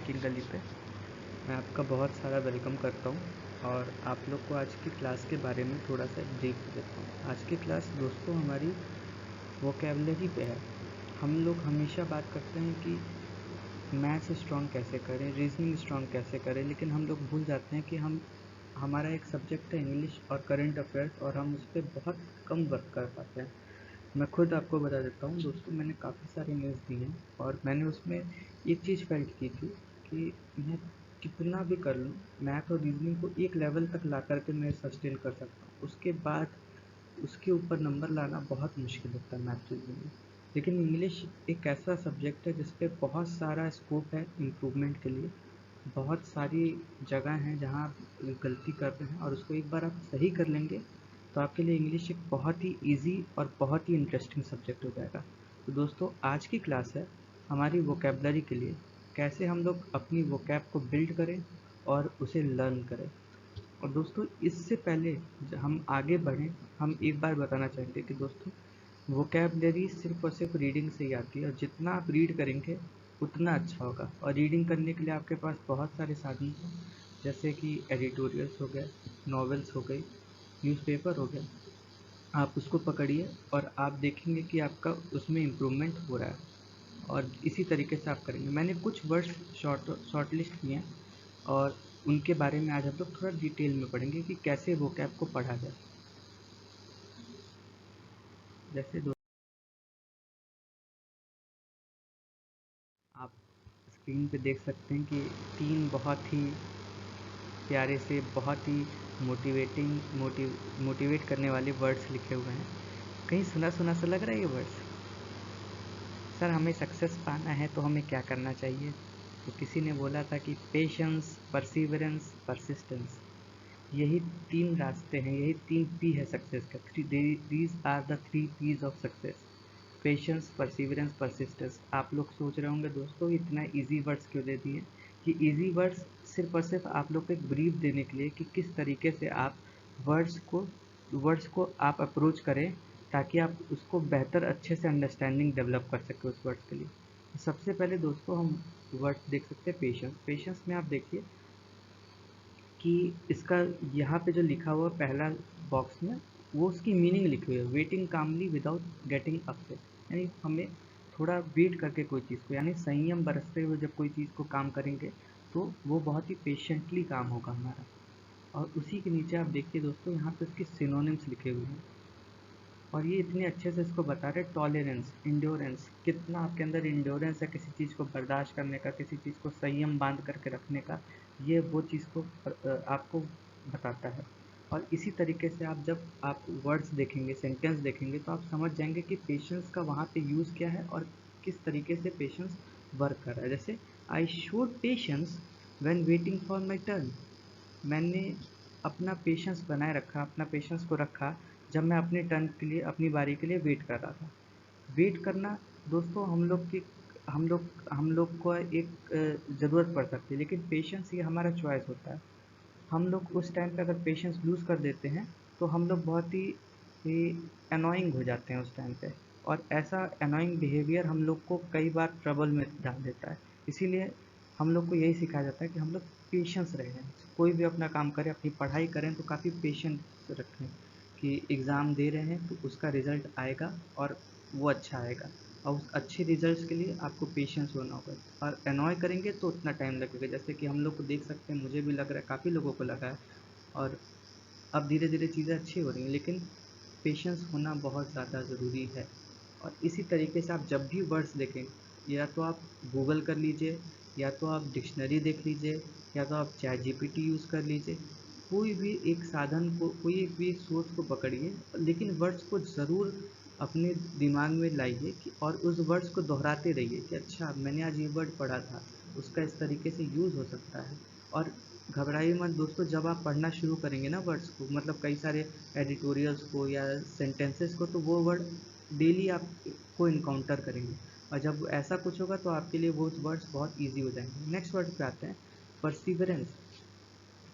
Speaking गली पे मैं आपका बहुत सारा वेलकम करता हूँ और आप लोग को आज की क्लास के बारे में थोड़ा सा ब्रीफ देता हूँ। आज की क्लास दोस्तों हमारी वोकैबुलरी पे है। हम लोग हमेशा बात करते हैं कि मैथ्स स्ट्रॉन्ग कैसे करें, रीजनिंग स्ट्रॉन्ग कैसे करें, लेकिन हम लोग भूल जाते हैं कि हमारा एक सब्जेक्ट है इंग्लिश और करंट अफेयर्स और हम उस पर बहुत कम वर्क कर पाते हैं। मैं खुद आपको बता देता हूँ दोस्तों, मैंने काफ़ी सारे न्यूज़ दी हैं और मैंने उसमें एक चीज़ फेल्ट की थी कि मैं कितना भी कर लूँ, मैथ और रीजनिंग को एक लेवल तक ला करके मैं सस्टेन कर सकता हूँ। उसके बाद उसके ऊपर नंबर लाना बहुत मुश्किल होता है मैथ रीजनिंग में। लेकिन इंग्लिश एक ऐसा सब्जेक्ट है जिस पे बहुत सारा स्कोप है इम्प्रूवमेंट के लिए। बहुत सारी जगह हैं जहाँ आप गलती कर रहे हैं और उसको एक बार आप सही कर लेंगे तो आपके लिए इंग्लिश एक बहुत ही इजी और बहुत ही इंटरेस्टिंग सब्जेक्ट हो जाएगा। तो दोस्तों आज की क्लास है हमारी वोकैबुलरी के लिए, कैसे हम लोग अपनी वोकैब को बिल्ड करें और उसे लर्न करें। और दोस्तों इससे पहले हम आगे बढ़ें, हम एक बार बताना चाहेंगे कि दोस्तों वोकैबुलरी सिर्फ और सिर्फ रीडिंग से ही आती है और जितना आप रीड करेंगे उतना अच्छा होगा। और रीडिंग करने के लिए आपके पास बहुत सारे साधन हैं, जैसे कि एडिटोरियल्स हो गए, नॉवेल्स हो गई, न्यूज़पेपर हो गया। आप उसको पकड़िए और आप देखेंगे कि आपका उसमें इम्प्रूवमेंट हो रहा है और इसी तरीके से आप करेंगे। मैंने कुछ वर्ड्स शॉर्ट लिस्ट किए हैं और उनके बारे में आज हम लोग थोड़ा डिटेल में पढ़ेंगे कि कैसे वोकैब को पढ़ा जाए। जैसे आप स्क्रीन पे देख सकते हैं कि 3 बहुत ही प्यारे से, बहुत ही मोटिवेट करने वाले वर्ड्स लिखे हुए हैं। कहीं सुना सुना सा लग रहा है ये वर्ड्स? सर हमें सक्सेस पाना है तो हमें क्या करना चाहिए? तो किसी ने बोला था कि पेशेंस, परसिवरेंस, परसिस्टेंस, यही 3 रास्ते हैं, यही 3 पी है सक्सेस का। These are the 3 Ps of success. Patience, perseverance, persistence. आप लोग सोच रहे होंगे दोस्तों इतना इजी वर्ड्स क्यों दे दिए? ये इजी वर्ड्स सिर्फ और सिर्फ आप लोग को एक ब्रीफ देने के लिए कि किस तरीके से आप वर्ड्स को आप अप्रोच करें ताकि आप उसको बेहतर अच्छे से अंडरस्टैंडिंग डेवलप कर सकें उस वर्ड्स के लिए। तो सबसे पहले दोस्तों हम वर्ड्स देख सकते हैं पेशेंस। पेशेंस में आप देखिए कि इसका यहाँ पे जो लिखा हुआ पहला बॉक्स में वो उसकी मीनिंग लिखी हुई है, वेटिंग कामली विदाउट गेटिंग अपसेट। यानी हमें थोड़ा वेट करके कोई चीज़ को, यानी संयम बरतते हुए जब कोई चीज़ को काम करेंगे तो वो बहुत ही पेशेंटली काम होगा हमारा। और उसी के नीचे आप देखिए दोस्तों, यहाँ पे उसके सिनोनिम्स लिखे हुए हैं और ये इतने अच्छे से इसको बता रहे। टॉलरेंस, इंड्योरेंस, कितना आपके अंदर इंड्योरेंस है किसी चीज़ को बर्दाश्त करने का, किसी चीज़ को संयम बांध करके रखने का, ये वो चीज़ को आपको बताता है। और इसी तरीके से जब आप वर्ड्स देखेंगे, सेंटेंस देखेंगे तो आप समझ जाएंगे कि पेशेंस का वहाँ पे यूज़ क्या है और किस तरीके से पेशेंस वर्क कर रहा है। जैसे I showed patience when waiting for my turn. मैंने अपना पेशेंस बनाए रखा, अपना पेशेंस को रखा जब मैं अपने टर्न के लिए, अपनी बारी के लिए वेट कर रहा था। वेट करना दोस्तों हम लोग को एक ज़रूरत पड़ सकती है, लेकिन पेशेंस ये हमारा चॉइस होता है। हम लोग उस टाइम पे अगर पेशेंस लूज़ कर देते हैं तो हम लोग बहुत ही अनोइंग हो जाते हैं उस टाइम पे। और ऐसा अनोइंग बिहेवियर हम लोग को कई बार ट्रबल में डाल देता है। इसीलिए हम लोग को यही सिखाया जाता है कि हम लोग पेशेंस रहें। कोई भी अपना काम करें, अपनी पढ़ाई करें तो काफ़ी पेशेंस रखें कि एग्ज़ाम दे रहे हैं तो उसका रिज़ल्ट आएगा और वो अच्छा आएगा। और उस अच्छे रिज़ल्ट्स के लिए आपको पेशेंस होना होगा। और एनॉय करेंगे तो उतना टाइम लगेगा। जैसे कि हम लोग को देख सकते हैं, मुझे भी लग रहा है, काफ़ी लोगों को लगा है और अब धीरे धीरे चीज़ें अच्छी हो रही हैं, लेकिन पेशेंस होना बहुत ज़्यादा ज़रूरी है। और इसी तरीके से आप जब भी वर्ड्स देखें, या तो आप गूगल कर लीजिए, या तो आप डिक्शनरी देख लीजिए, या तो आप चैट जीपीटी यूज़ कर लीजिए। कोई भी एक साधन को, कोई एक भी सोर्स को पकड़िए, लेकिन वर्ड्स को ज़रूर अपने दिमाग में लाइए कि और उस वर्ड्स को दोहराते रहिए कि अच्छा मैंने आज ये वर्ड पढ़ा था, उसका इस तरीके से यूज़ हो सकता है। और घबराइए मत दोस्तों, जब आप पढ़ना शुरू करेंगे ना वर्ड्स को, मतलब कई सारे एडिटोरियल्स को या सेंटेंसेस को, तो वो वर्ड डेली आप को इनकाउंटर करेंगे। और जब ऐसा कुछ होगा तो आपके लिए वो वर्ड्स बहुत ईजी हो जाएंगे। नेक्स्ट वर्ड पे आते हैं, परसिवरेंस।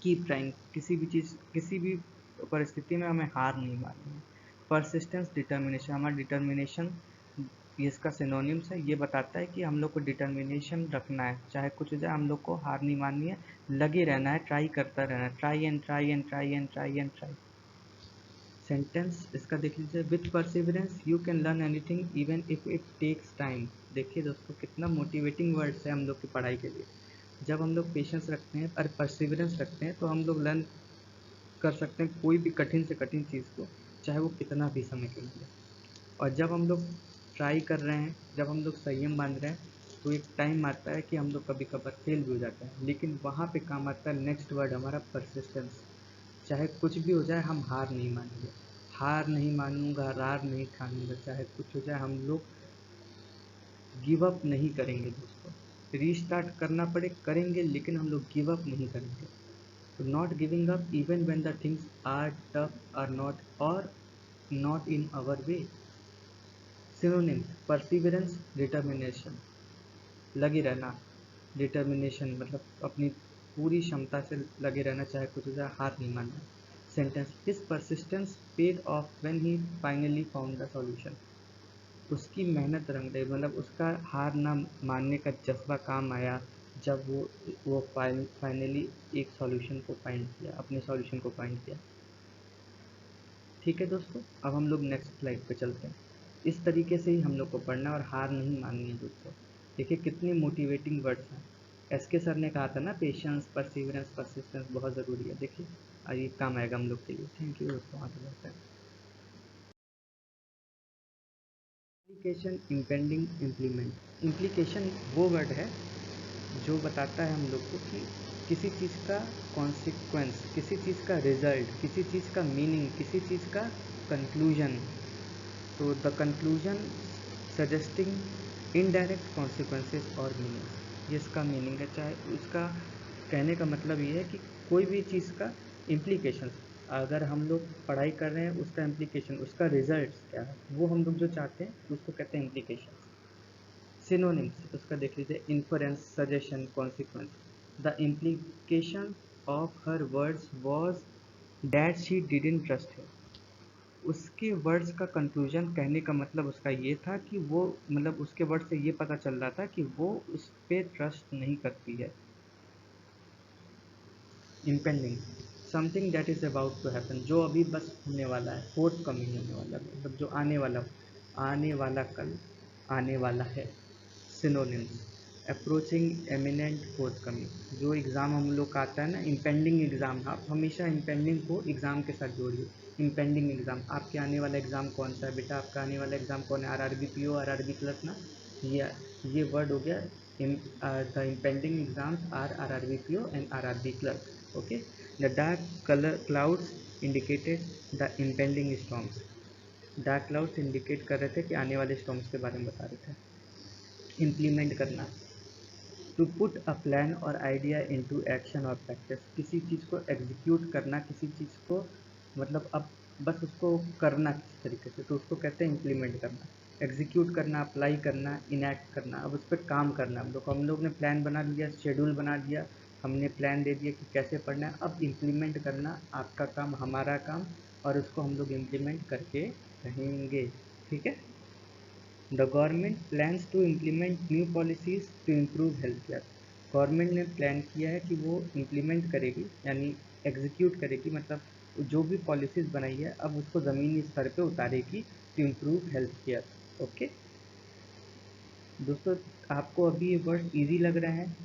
कीप ट्राइंग, किसी भी चीज़, किसी भी परिस्थिति में हमें हार नहीं माननी है। परसिस्टेंस, डिटर्मिनेशन, हमारा डिटर्मिनेशन ये इसका सिनोनिम्स है। ये बताता है कि हम लोग को डिटर्मिनेशन रखना है, चाहे कुछ हो जाए हम लोग को हार नहीं माननी है, लगे रहना है, ट्राई करता रहना है, try and try and try and try and try. Sentence इसका देख लीजिए, with perseverance you can learn anything even if it takes time. देखिए दोस्तों कितना मोटिवेटिंग वर्ड्स है हम लोग की पढ़ाई के लिए। जब हम लोग पेशेंस रखते हैं और परसिवरेंस रखते हैं तो हम लोग लर्न कर सकते हैं कोई भी कठिन से कठिन चीज़ को, चाहे वो कितना भी समय के लिए। और जब हम लोग ट्राई कर रहे हैं, जब हम लोग संयम बांध रहे हैं, तो एक टाइम आता है कि हम लोग कभी कभार फेल भी हो जाते हैं, लेकिन वहाँ पे काम आता है नेक्स्ट वर्ड हमारा परसिस्टेंस। चाहे कुछ भी हो जाए हम हार नहीं मानेंगे, हार नहीं मानूंगा, रार नहीं ठानूंगा, चाहे कुछ हो जाए हम लोग गिव अप नहीं करेंगे दोस्तों। रीस्टार्ट करना पड़े करेंगे, लेकिन हम लोग गिव अप नहीं करेंगे। तो not giving up even when the things are tough are not और not in our way. Synonym, perseverance, determination, लगे रहना। डिटर्मिनेशन मतलब अपनी पूरी क्षमता से लगे रहना, चाहे कुछ हो जाए हार नहीं मानना। Sentence, his persistence paid off when he finally found the solution. उसकी मेहनत रंग गई, मतलब उसका हार ना मानने का जज्बा काम आया जब वो फाइनली एक सॉल्यूशन को फाइंड किया, अपने सॉल्यूशन को फाइंड किया। ठीक है दोस्तों, अब हम लोग नेक्स्ट स्लाइड पे चलते हैं। इस तरीके से ही हम लोग को पढ़ना और हार नहीं माननी है दोस्तों। देखिए कितने मोटिवेटिंग वर्ड्स हैं। एसके सर ने कहा था ना, पेशेंस, परसिवरेंस, परसिस्टेंस बहुत ज़रूरी है। देखिए और ये काम आएगा हम लोग के लिए। थैंक यू दोस्तों, आगे बढ़ते हैं। Implication, impending, implement. इम्प्लीकेशन वो वर्ड है जो बताता है हम लोग को कि किसी चीज़ का कॉन्सिक्वेंस, किसी चीज़ का रिजल्ट, किसी चीज़ का मीनिंग, किसी चीज़ का कंक्लूजन। तो the conclusion suggesting indirect consequences और मीनिंग्स, ये इसका मीनिंग है। चाहे उसका कहने का मतलब ये है कि कोई भी चीज़ का इम्प्लीकेशन, अगर हम लोग पढ़ाई कर रहे हैं उसका इम्प्लीकेशन, उसका रिजल्ट क्या है, वो हम लोग जो चाहते हैं उसको कहते हैं इम्प्लीकेशन। सिनोनिम्स उसका देख लीजिए, inference, suggestion, consequence. The implication of her words was that she didn't trust him. उसके वर्ड्स का कंक्लूजन कहने का मतलब उसका ये था कि वो, मतलब उसके वर्ड से ये पता चल रहा था कि वो उस पर ट्रस्ट नहीं करती है। Impending, something that is about to happen, जो अभी बस होने वाला है, फोर्थ कमिंग होने वाला है, मतलब जो आने वाला कल आने वाला है। Synonyms, approaching, eminent, fourth coming. जो एग्ज़ाम हम लोग का आता है ना, इम्पेंडिंग एग्ज़ाम, आप हमेशा इम्पेंडिंग को एग्ज़ाम के साथ जोड़िए। इम्पेंडिंग एग्ज़ाम, आपके आने वाला एग्ज़ाम कौन सा है बेटा, आपका आने वाला एग्ज़ाम कौन है, आरआरबी पीओ, आरआरबी क्लर्क ना। ये वर्ड हो गया, the impending exams are RRB PO and RRB clerk. Okay, the dark colour clouds indicated the impending storms. Dark clouds indicate कर रहे थे कि आने वाले स्टॉर्म्स के बारे में बता रहे थे। इम्प्लीमेंट करना, टू पुट अ प्लान और आइडिया इनटू एक्शन और प्रैक्टिस। किसी चीज़ को एग्जीक्यूट करना, किसी चीज़ को मतलब अब बस उसको करना किसी तरीके से, तो उसको कहते हैं इम्प्लीमेंट करना। एग्जीक्यूट करना, अप्लाई करना, इनैक्ट करना, अब उस पर काम करना। हम लोग ने प्लान बना लिया, शेड्यूल बना लिया, हमने प्लान दे दिया कि कैसे पढ़ना है, अब इम्प्लीमेंट करना आपका काम, हमारा काम, और उसको हम लोग इम्प्लीमेंट करके रहेंगे। ठीक है। The government plans to implement new policies to improve health care. Government ने प्लान किया है कि वो इम्प्लीमेंट करेगी, यानी एग्जीक्यूट करेगी, मतलब जो भी पॉलिसीज़ बनाई है अब उसको ज़मीनी स्तर पे उतारेगी to improve health care. Okay दोस्तों, आपको अभी ये वर्ड ईजी लग रहा है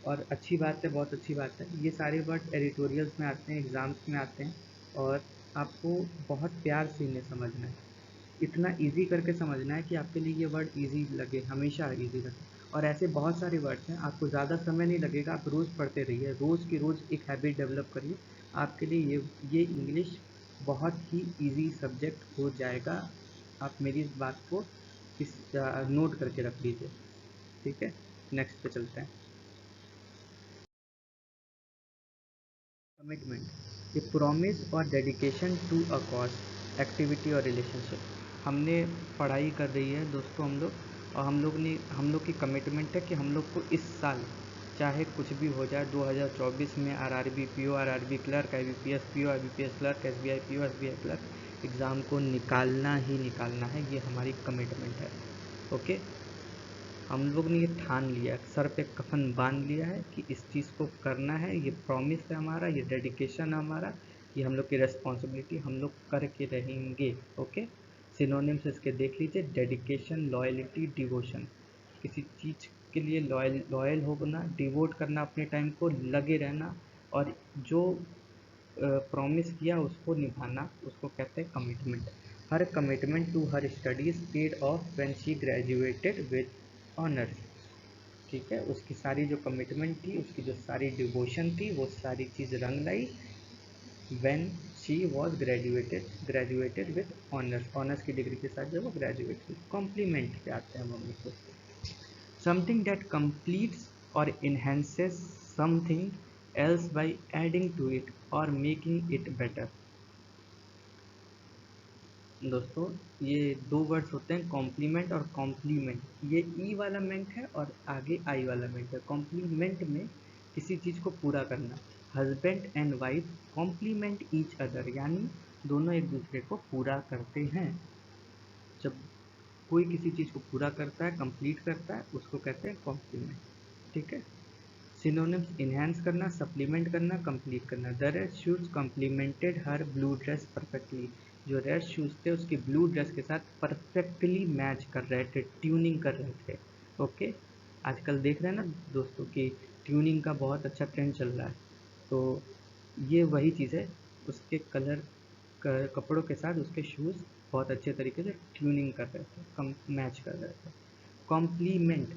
और अच्छी बात है, बहुत अच्छी बात है। ये सारे वर्ड एडिटोरियल्स में आते हैं, एग्ज़ाम्स में आते हैं, और आपको बहुत प्यार से इन्हें समझना है, इतना इजी करके समझना है कि आपके लिए ये वर्ड इजी लगे, हमेशा इजी लगे। और ऐसे बहुत सारे वर्ड्स हैं, आपको ज़्यादा समय नहीं लगेगा, आप रोज़ पढ़ते रहिए, रोज़ की रोज़ एक हैबिट डेवलप करिए, आपके लिए ये इंग्लिश बहुत ही इजी सब्जेक्ट हो जाएगा। आप मेरी इस बात को नोट करके रख लीजिए। ठीक है, नेक्स्ट पे चलते हैं। कमिटमेंट, ए प्रॉमिस और dedication to a cause, activity और रिलेशनशिप। हमने पढ़ाई कर रही है दोस्तों हम लोग, और हम लोग की कमिटमेंट है कि हम लोग को इस साल चाहे कुछ भी हो जाए, 2024 में RRB PO, RRB clerk, IBPS PO, IBPS clerk, SBI PO, SBI clerk exam को निकालना ही निकालना है। ये हमारी कमिटमेंट है। ओके, हम लोग ने ये ठान लिया, सर पे कफन बांध लिया है कि इस चीज़ को करना है, ये प्रॉमिस है हमारा, ये डेडिकेशन है हमारा, ये हम लोग की रिस्पॉन्सिबिलिटी, हम लोग करके रहेंगे। ओके, सिनोनिम्स इसके देख लीजिए, डेडिकेशन, लॉयल्टी, डिवोशन। किसी चीज़ के लिए लॉयल होना, डिवोट करना अपने टाइम को, लगे रहना, और जो प्रॉमिस किया उसको निभाना, उसको कहते हैं कमिटमेंट। हर commitment to her studies paid off when she graduated with honours. ठीक है, उसकी सारी जो कमिटमेंट थी, उसकी जो सारी डिवोशन थी, वो सारी चीज़ रंग लाई when she was graduated with honours. Honours की डिग्री के साथ जब वो ग्रेजुएट हुई। कॉम्प्लीमेंट पे आते हैं हम लोग को, समथिंग दैट कंप्लीट्स और enhances something else by adding to it or making it better। दोस्तों, ये दो वर्ड्स होते हैं, कॉम्प्लीमेंट और कॉम्प्लीमेंट। ये ई वाला मेंट है और आगे आई वाला मेंट है। कॉम्प्लीमेंट में किसी चीज़ को पूरा करना। Husband and wife complement each other, यानी दोनों एक दूसरे को पूरा करते हैं। जब कोई किसी चीज़ को पूरा करता है, कंप्लीट करता है, उसको कहते हैं कॉम्प्लीमेंट। ठीक है, सिनोनिम्स, इन्हेंस करना, सप्लीमेंट करना, कंप्लीट करना। The red shoes complimented her blue dress perfectly. जो रेड शूज थे उसकी ब्लू ड्रेस के साथ परफेक्टली मैच कर रहे थे, ट्यूनिंग कर रहे थे। ओके, आजकल देख रहे हैं ना दोस्तों कि ट्यूनिंग का बहुत अच्छा ट्रेंड चल रहा है, तो ये वही चीज़ है। उसके कलर कपड़ों के साथ उसके शूज़ बहुत अच्छे तरीके से ट्यूनिंग कर रहे थे, कम मैच कर रहे थे। कॉम्प्लीमेंट,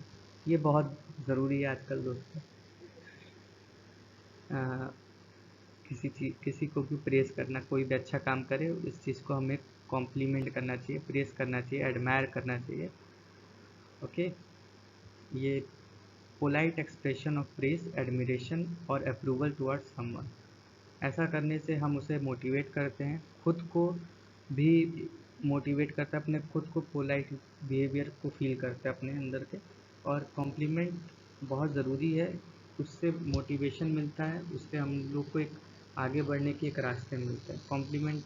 ये बहुत ज़रूरी है आजकल दोस्तों। किसी को भी प्रेज़ करना, कोई भी अच्छा काम करे इस चीज़ को हमें कॉम्प्लीमेंट करना चाहिए, प्रेज़ करना चाहिए, एडमायर करना चाहिए। ओके, ये polite expression of praise, admiration और अप्रूवल टुवर्ड्स समवन। ऐसा करने से हम उसे मोटिवेट करते हैं, खुद को भी मोटिवेट करता है, अपने खुद को पोलाइट बिहेवियर को फील करते हैं अपने अंदर के। और कॉम्प्लीमेंट बहुत ज़रूरी है, उससे मोटिवेशन मिलता है, उससे हम लोग को एक आगे बढ़ने की एक रास्ते मिलता है। Compliment,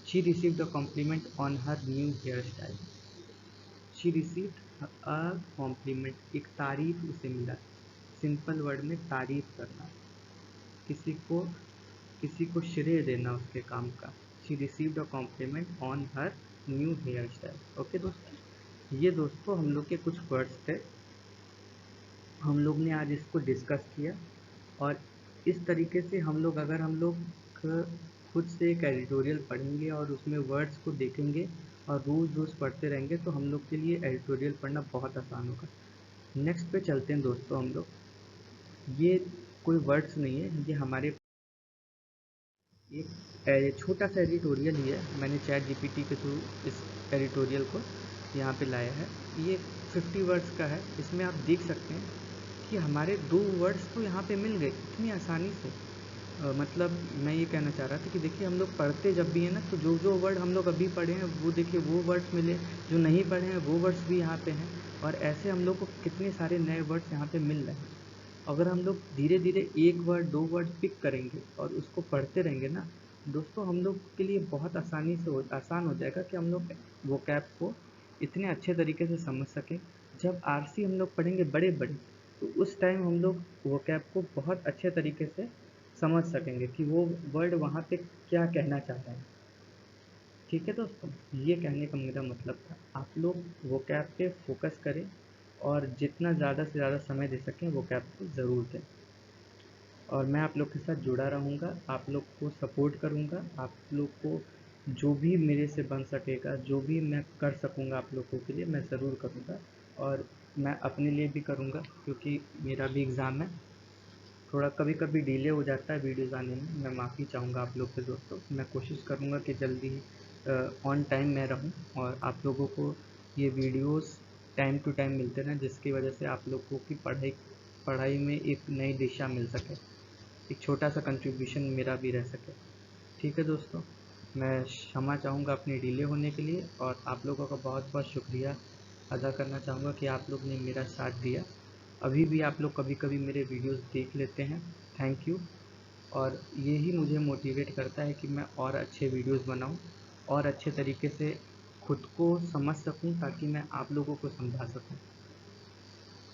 she received a compliment on her new hair style. She received a compliment, एक तारीफ उसे मिला। सिंपल वर्ड में तारीफ करना, किसी को किसी को श्रेय देना उसके काम का। She received a compliment on her new hair style. Okay दोस्तों, ये दोस्तों हम लोग के कुछ वर्ड्स थे, हम लोग ने आज इसको डिस्कस किया। और इस तरीके से हम लोग खुद से एक एडिटोरियल पढ़ेंगे और उसमें वर्ड्स को देखेंगे और रोज़ पढ़ते रहेंगे, तो हम लोग के लिए एडिटोरियल पढ़ना बहुत आसान होगा। नेक्स्ट पे चलते हैं दोस्तों हम लोग। ये कोई वर्ड्स नहीं है, ये हमारे एक छोटा सा एडिटोरियल ही है। मैंने चैट जीपीटी के थ्रू इस एडिटोरियल को यहाँ पे लाया है। ये 50 वर्ड्स का है। इसमें आप देख सकते हैं कि हमारे 2 वर्ड्स तो यहाँ पे मिल गए इतनी आसानी से। मतलब मैं ये कहना चाह रहा था कि देखिए, हम लोग पढ़ते जब भी हैं ना, तो जो वर्ड हम लोग अभी पढ़े हैं वो देखिए वो वर्ड्स मिले, जो नहीं पढ़े हैं वो वर्ड्स भी यहाँ पे हैं। और ऐसे हम लोग को कितने सारे नए वर्ड्स यहाँ पे मिल रहे हैं। अगर हम लोग धीरे धीरे 1 वर्ड 2 वर्ड पिक करेंगे और उसको पढ़ते रहेंगे ना दोस्तों, हम लोग के लिए बहुत आसान हो जाएगा कि हम लोग वोकैब को इतने अच्छे तरीके से समझ सकें। जब आरसी हम लोग पढ़ेंगे बड़े बड़े, तो उस टाइम हम लोग वोकैब को बहुत अच्छे तरीके से समझ सकेंगे कि वो वर्ड वहाँ पे क्या कहना चाहता है। ठीक है दोस्तों, ये कहने का मेरा मतलब था। आप लोग वोकैब पे फोकस करें और जितना ज़्यादा से ज़्यादा समय दे सकें वोकैब को ज़रूर दें। और मैं आप लोग के साथ जुड़ा रहूँगा, आप लोग को सपोर्ट करूँगा, आप लोग को जो भी मेरे से बन सकेगा, जो भी मैं कर सकूँगा आप लोगों के लिए, मैं ज़रूर करूँगा। और मैं अपने लिए भी करूँगा, क्योंकि मेरा भी एग्ज़ाम है। थोड़ा कभी कभी डिले हो जाता है वीडियोज़ आने में, मैं माफ़ी चाहूँगा आप लोग से दोस्तों। मैं कोशिश करूँगा कि जल्दी ऑन टाइम मैं रहूँ और आप लोगों को ये वीडियोज़ टाइम टू टाइम मिलते रहें, जिसकी वजह से आप लोगों की पढ़ाई में एक नई दिशा मिल सके, एक छोटा सा कंट्रीब्यूशन मेरा भी रह सके। ठीक है दोस्तों, मैं क्षमा चाहूँगा अपने डिले होने के लिए, और आप लोगों का बहुत बहुत शुक्रिया अदा करना चाहूँगा कि आप लोग ने मेरा साथ दिया। अभी भी आप लोग कभी कभी मेरे वीडियोस देख लेते हैं, थैंक यू। और यही मुझे मोटिवेट करता है कि मैं और अच्छे वीडियोस बनाऊं और अच्छे तरीके से खुद को समझ सकूं, ताकि मैं आप लोगों को समझा सकूं।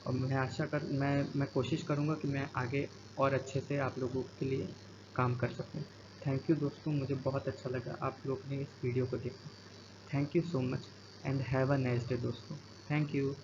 और मैं कोशिश करूंगा कि मैं आगे और अच्छे से आप लोगों के लिए काम कर सकूं। थैंक यू दोस्तों, मुझे बहुत अच्छा लगा आप लोग ने इस वीडियो को देखा। Thank you so much and have a nice day दोस्तों। Thank you.